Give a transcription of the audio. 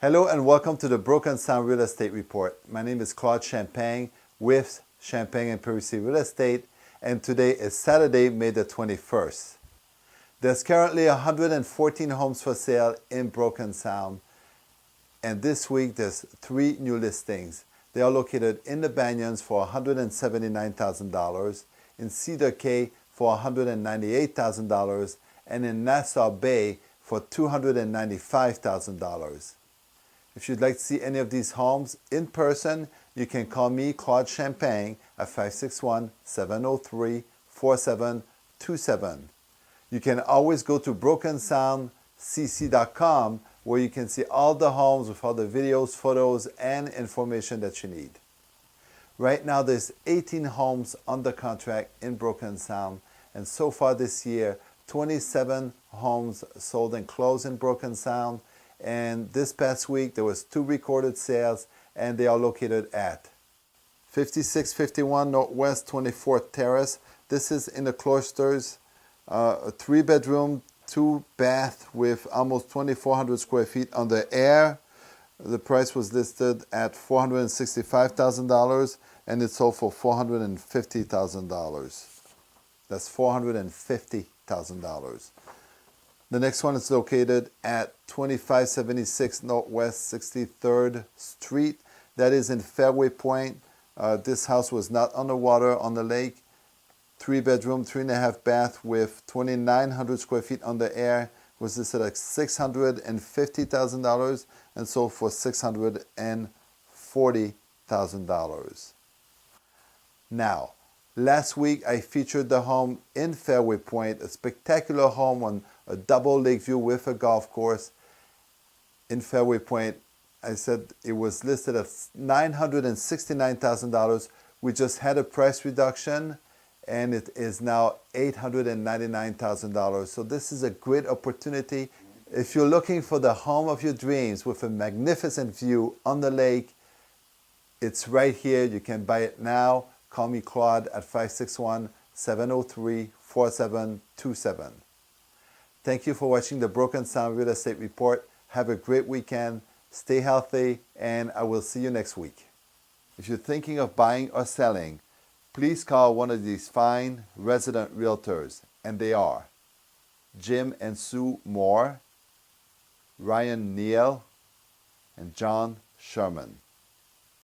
Hello and welcome to the Broken Sound Real Estate Report. My name is Claude Champagne with Champagne and Parisi Real Estate, and today is Saturday, May the 21st. There's currently 114 homes for sale in Broken Sound, and this week there's 3 new listings. They are located in the Banyans for $179,000, in Cedar Cay for $198,000, and in Nassau Bay for $295,000. If you'd like to see any of these homes in person, you can call me, Claude Champagne, at 561-703-4727. You can always go to brokensoundcc.com where you can see all the homes with all the videos, photos, and information that you need. Right now there's 18 homes under contract in Broken Sound, and so far this year, 27 homes sold and closed in Broken Sound. And this past week there was 2 recorded sales, and they are located at 5651 Northwest 24th Terrace. This is in the Cloisters, a 3-bedroom, 2-bath with almost 2,400 square feet on the air. The price was listed at $465,000, and it sold for $450,000. That's $450,000. The next one is located at 2576 Northwest 63rd Street. That is in Fairway Point. This house was not on the water, on the lake. 3-bedroom, 3.5 bath with 2,900 square feet on the air. Was listed at $650,000 and sold for $640,000. Now, last week I featured the home in Fairway Point, a spectacular home on a double lake view with a golf course in Fairway Point. I said it was listed at $969,000. We just had a price reduction, and it is now $899,000. So this is a great opportunity. If you're looking for the home of your dreams with a magnificent view on the lake, it's right here. You can buy it now. Call me, Claude, at 561-703-4727. Thank you for watching the Broken Sound Real Estate Report. Have a great weekend. Stay healthy, and I will see you next week. If you're thinking of buying or selling, please call one of these fine resident realtors, and they are Jim and Sue Moore, Ryan Neal, and John Sherman.